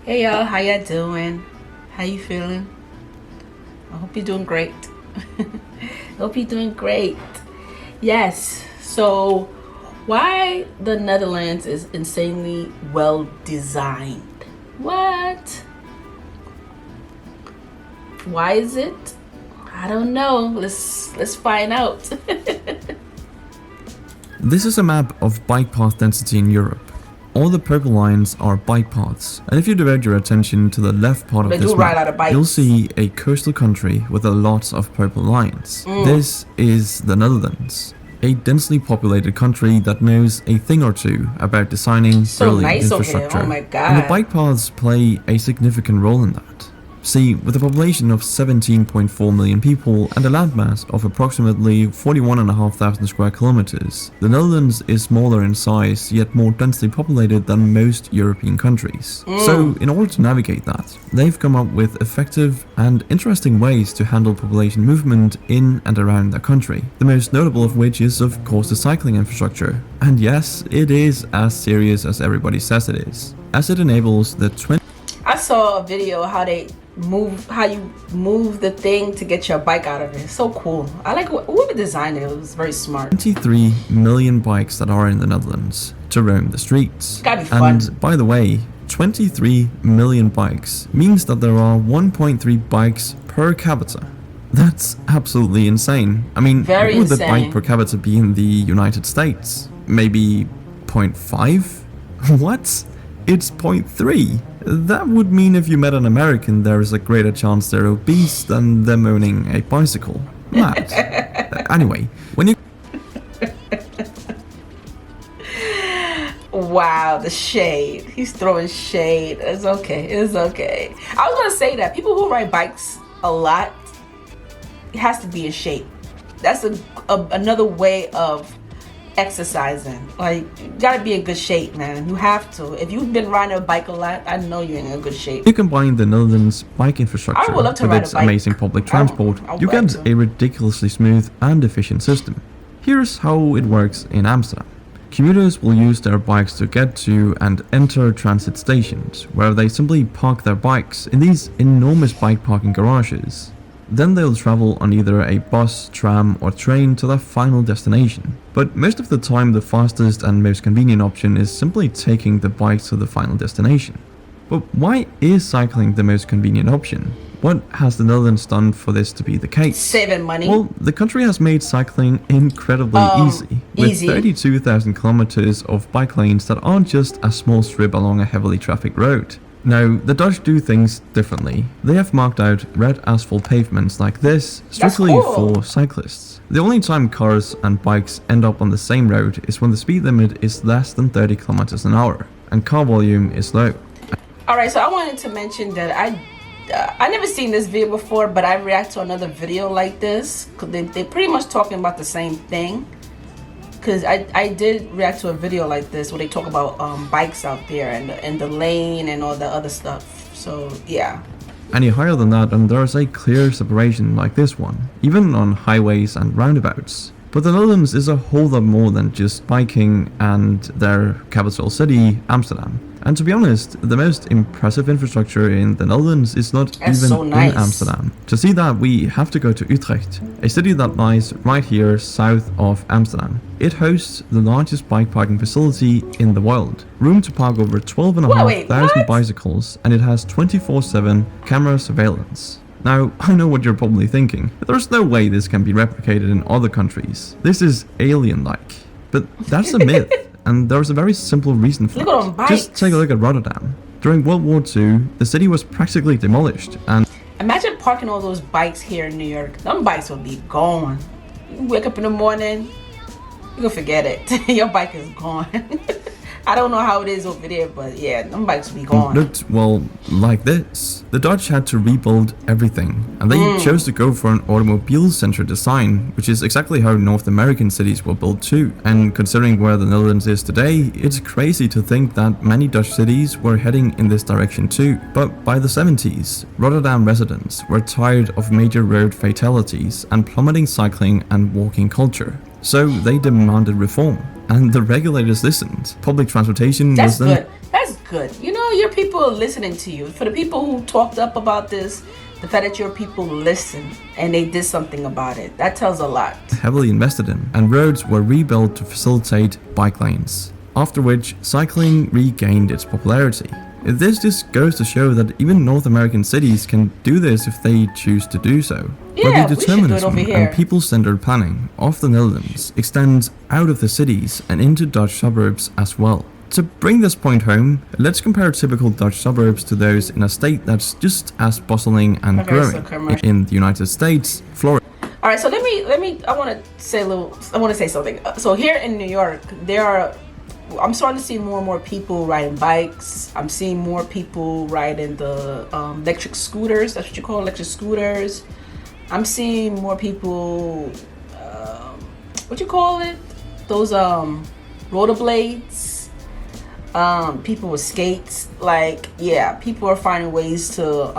Hey y'all, how ya doing? How you feeling? I hope you're doing great. Hope you're doing great. Yes. So why the Netherlands is insanely well designed. What? Why is it? I don't know. Let's find out. This is a map of bike path density in Europe. All the purple lines are bike paths, and if you divert your attention to the left part of this map, you'll see a coastal country with a lot of purple lines. This is the Netherlands, a densely populated country that knows a thing or two about designing brilliant infrastructure. Oh my God. And the bike paths play a significant role in that. See, with a population of 17.4 million people and a landmass of approximately 41,500 square kilometers, the Netherlands is smaller in size yet more densely populated than most European countries. So, in order to navigate that, they've come up with effective and interesting ways to handle population movement in and around their country. The most notable of which is, of course, the cycling infrastructure. And yes, it is as serious as everybody says it is, as it enables the I saw a video how you move the thing to get your bike out of it. It's so cool. I like whoever designed it. It was very smart. 23 million bikes that are in the Netherlands to roam the streets. Gotta be fun. And by the way, 23 million bikes means that there are 1.3 bikes per capita. That's absolutely insane. I mean, what would the bike per capita be in the United States? Maybe 0.5? What? It's 0.3. That would mean if you met an American, there is a greater chance they're obese than them owning a bicycle. Mad. Anyway, when you... Wow, the shade. He's throwing shade. It's okay. It's okay. I was going to say that people who ride bikes a lot, it has to be in shape. That's another way of exercising. Like, you gotta be in good shape, man. You have to. If you've been riding a bike a lot, I know you're in a good shape. You combine the Netherlands bike infrastructure with its amazing public transport, you get a ridiculously smooth and efficient system. Here's how it works in Amsterdam. Commuters will use their bikes to get to and enter transit stations, where they simply park their bikes in these enormous bike parking garages. Then they'll travel on either a bus, tram or train to their final destination. But most of the time the fastest and most convenient option is simply taking the bikes to the final destination. But why is cycling the most convenient option? What has the Netherlands done for this to be the case? Saving money. Well, the country has made cycling incredibly easy, with 32,000 kilometers of bike lanes that aren't just a small strip along a heavily trafficked road. Now, the Dutch do things differently. They have marked out red asphalt pavements like this strictly for cyclists. The only time cars and bikes end up on the same road is when the speed limit is less than 30 kilometers an hour and car volume is low. Alright, so I wanted to mention that I never seen this video before, but I react to another video like this because they're pretty much talking about the same thing. Because I did react to a video like this where they talk about bikes out there and the lane and all the other stuff. So yeah. Any higher than that and there's a clear separation like this one, even on highways and roundabouts. But the Netherlands is a whole lot more than just biking and their capital city, Amsterdam. And to be honest, the most impressive infrastructure in the Netherlands is not in Amsterdam. To see that, we have to go to Utrecht, a city that lies right here south of Amsterdam. It hosts the largest bike parking facility in the world. Room to park over 12,500 bicycles, and it has 24/7 camera surveillance. Now, I know what you're probably thinking. There's no way this can be replicated in other countries. This is alien-like. But that's a myth. And there's a very simple reason for it. Just take a look at Rotterdam. During World War II, the city was practically demolished and... Imagine parking all those bikes here in New York. Them bikes will be gone. You wake up in the morning, you can forget it. Your bike is gone. I don't know how it is over there, but yeah, them bikes will be gone. Looked, well, like this. The Dutch had to rebuild everything, and they chose to go for an automobile-centered design, which is exactly how North American cities were built too. And considering where the Netherlands is today, it's crazy to think that many Dutch cities were heading in this direction too. But by the 70s, Rotterdam residents were tired of major road fatalities and plummeting cycling and walking culture. So they demanded reform, and the regulators listened. Public transportation was then... That's good. You know, your people are listening to you. For the people who talked up about this, the fact that your people listen and they did something about it, that tells a lot. Heavily invested in, and roads were rebuilt to facilitate bike lanes, after which cycling regained its popularity. This just goes to show that even North American cities can do this if they choose to do so. Yeah, but the we should do it determinism over here. and people-centered planning of the Netherlands extends out of the cities and into Dutch suburbs as well. To bring this point home, let's compare typical Dutch suburbs to those in a state that's just as bustling and growing. In the United States, Florida. All right, so let me. I want to say something. So here in New York, I'm starting to see more and more people riding bikes. I'm seeing more people riding the electric scooters. That's what you call electric scooters. I'm seeing more people. What you call it? Those rollerblades. People with skates. Like, yeah, people are finding ways to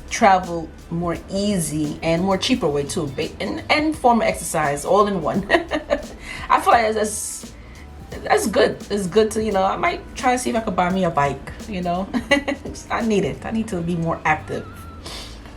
travel more easy and more cheaper way too, and form of exercise all in one. I feel like that's good. It's good to, I might try to see if I could buy me a bike, I need it. I need to be more active.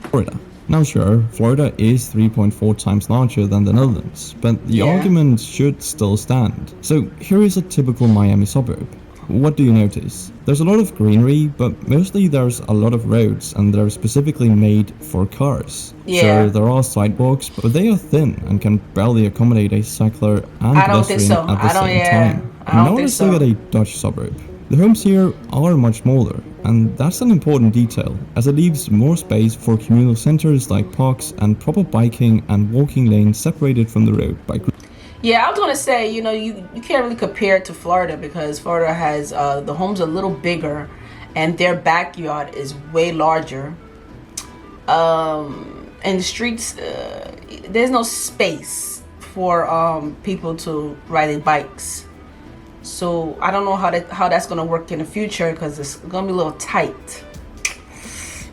Florida. Now sure, Florida is 3.4 times larger than the Netherlands, but the argument should still stand. So here is a typical Miami suburb. What do you notice? There's a lot of greenery, but mostly there's a lot of roads, and they're specifically made for cars. Yeah. So there are sidewalks, but they are thin and can barely accommodate a cycler and pedestrian at the same time. Now let's look at a Dutch suburb. The homes here are much smaller, and that's an important detail, as it leaves more space for communal centers like parks and proper biking and walking lanes separated from the road by Yeah, I was gonna say, you can't really compare it to Florida, because Florida has the homes a little bigger, and their backyard is way larger. And the streets, there's no space for people to ride their bikes. So I don't know how that's gonna work in the future, because it's gonna be a little tight.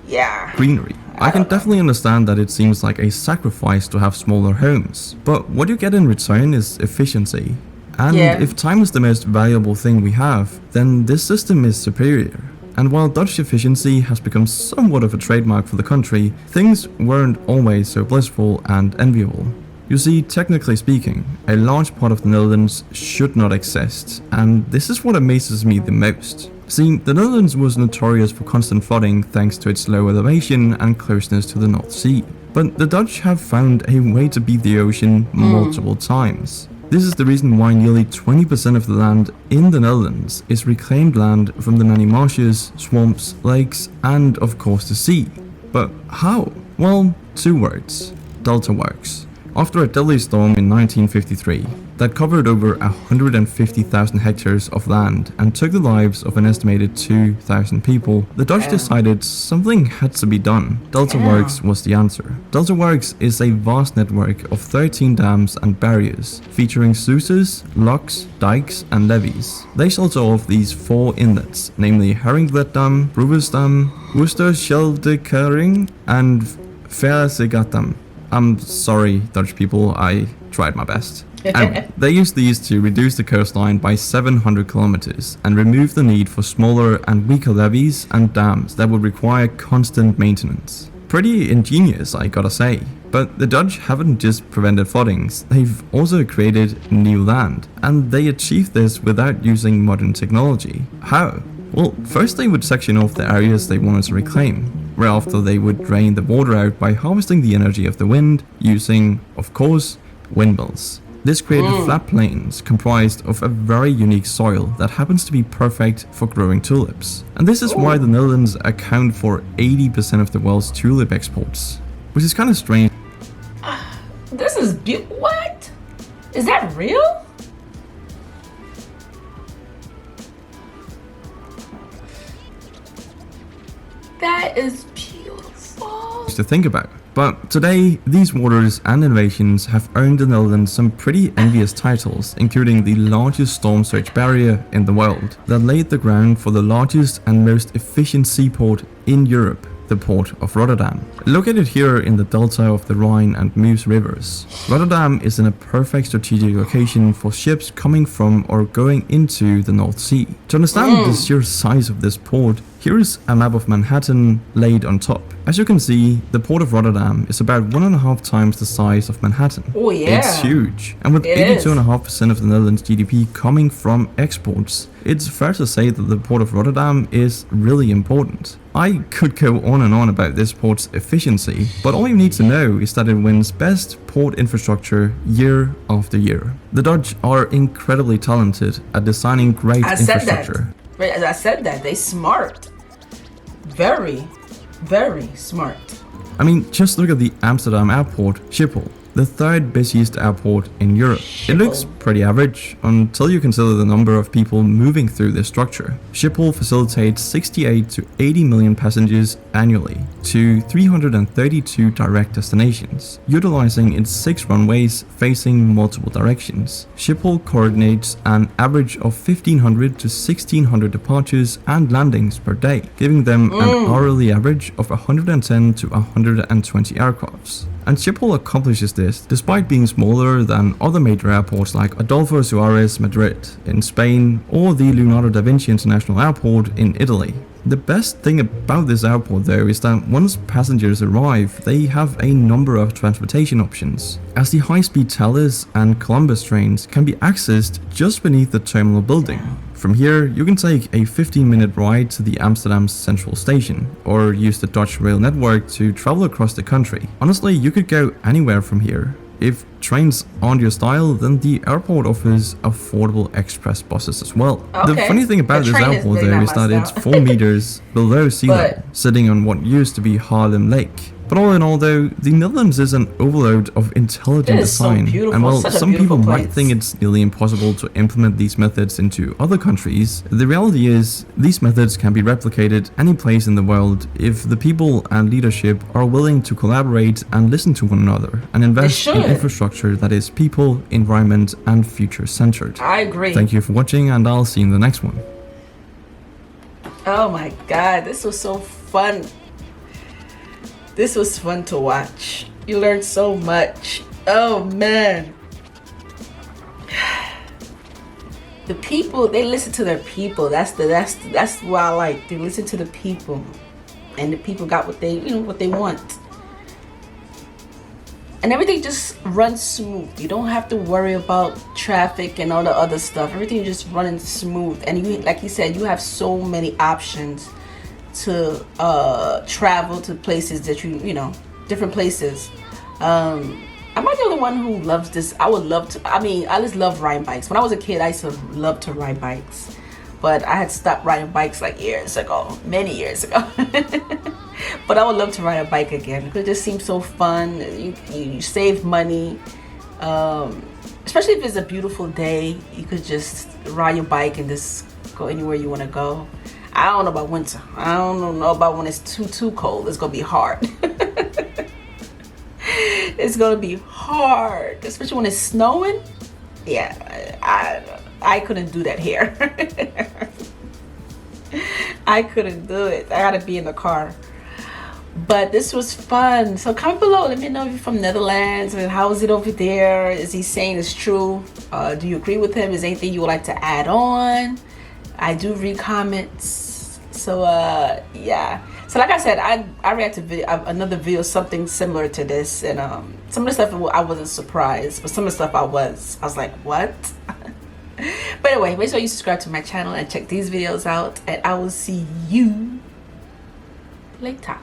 Yeah. Greenery. I can definitely understand that it seems like a sacrifice to have smaller homes, but what you get in return is efficiency. And if time is the most valuable thing we have, then this system is superior. And while Dutch efficiency has become somewhat of a trademark for the country, things weren't always so blissful and enviable. You see, technically speaking, a large part of the Netherlands should not exist, and this is what amazes me the most. See, the Netherlands was notorious for constant flooding thanks to its low elevation and closeness to the North Sea. But the Dutch have found a way to beat the ocean multiple times. This is the reason why nearly 20% of the land in the Netherlands is reclaimed land from the many marshes, swamps, lakes, and of course the sea. But how? Well, 2 words. Delta works. After a deadly storm in 1953 that covered over 150,000 hectares of land and took the lives of an estimated 2,000 people, the Dutch decided something had to be done. Delta Works was the answer. Delta Works is a vast network of 13 dams and barriers, featuring sluices, locks, dikes, and levees. They shelter off these 4 inlets, namely Haringvliet Dam, Broeversdam, Oosterscheldekering, and Verzegatdam. I'm sorry, Dutch people, I tried my best. Anyway, they used these to reduce the coastline by 700 kilometers and remove the need for smaller and weaker levees and dams that would require constant maintenance. Pretty ingenious, I gotta say. But the Dutch haven't just prevented floodings, they've also created new land, and they achieved this without using modern technology. How? Well, first they would section off the areas they wanted to reclaim, whereafter they would drain the water out by harvesting the energy of the wind using, of course, windmills. This created flat plains comprised of a very unique soil that happens to be perfect for growing tulips. And this is why the Netherlands account for 80% of the world's tulip exports, which is kind of strange. This is what? Is that real? That is beautiful to think about. But today, these waters and innovations have earned the Netherlands some pretty envious titles, including the largest storm surge barrier in the world, that laid the ground for the largest and most efficient seaport in Europe, the port of Rotterdam. Located here in the delta of the Rhine and Meuse rivers, Rotterdam is in a perfect strategic location for ships coming from or going into the North Sea. To understand the sheer size of this port, Here's a map of Manhattan laid on top. As you can see, the port of Rotterdam is about 1.5 times the size of Manhattan. Oh yeah. It's huge. And with 82.5% of the Netherlands' GDP coming from exports, it's fair to say that the port of Rotterdam is really important. I could go on and on about this port's efficiency, but all you need to know is that it wins best port infrastructure year after year. The Dutch are incredibly talented at designing great infrastructure. As I said that, they smart. Very, very smart. I mean, just look at the Amsterdam Airport, Schiphol, the third busiest airport in Europe. It looks pretty average until you consider the number of people moving through this structure. Schiphol facilitates 68 to 80 million passengers annually to 332 direct destinations, utilizing its 6 runways facing multiple directions. Schiphol coordinates an average of 1,500 to 1,600 departures and landings per day, giving them an hourly average of 110 to 120 aircrafts. And Schiphol accomplishes this despite being smaller than other major airports like Adolfo Suarez Madrid in Spain or the Leonardo da Vinci International Airport in Italy. The best thing about this airport though is that once passengers arrive, they have a number of transportation options, as the high-speed Thalys and Columbus trains can be accessed just beneath the terminal building. From here, you can take a 15-minute ride to the Amsterdam's central station, or use the Dutch rail network to travel across the country. Honestly, you could go anywhere from here. If trains aren't your style, then the airport offers affordable express buses as well. Okay. The funny thing about this airport though is that it's 4 meters below sea level, sitting on what used to be Haarlem Lake. But all in all though, the Netherlands is an overload of intelligent design, and while some people might think it's nearly impossible to implement these methods into other countries, the reality is these methods can be replicated any place in the world if the people and leadership are willing to collaborate and listen to one another and invest in infrastructure that is people, environment and future centered. I agree. Thank you for watching, and I'll see you in the next one. Oh my god, this was so fun. This was fun to watch. You learned so much. Oh man. The people, they listen to their people. That's what I like. They listen to the people. And the people got what they, what they want. And everything just runs smooth. You don't have to worry about traffic and all the other stuff. Everything just running smooth. And you, like you said, you have so many options to travel to places that different places. Am I the only one who loves this? I would love to. I mean, I just love riding bikes. When I was a kid, I used to love to ride bikes, but I had stopped riding bikes like years ago, many years ago. But I would love to ride a bike again because it just seems so fun. You save money, especially if it's a beautiful day. You could just ride your bike and just go anywhere you want to go. I don't know about winter. I don't know about when it's too cold. It's gonna be hard. It's gonna be hard, especially when it's snowing. Yeah, I couldn't do that here. I couldn't do it. I gotta be in the car. But this was fun. So comment below. Let me know if you're from Netherlands and how is it over there. Is he saying it's true? Do you agree with him? Is there anything you would like to add on? I do read comments, so yeah. So like I said, I reacted to another video, something similar to this, and some of the stuff I wasn't surprised, but some of the stuff I was like, what? But anyway, make sure you subscribe to my channel and check these videos out, and I will see you later.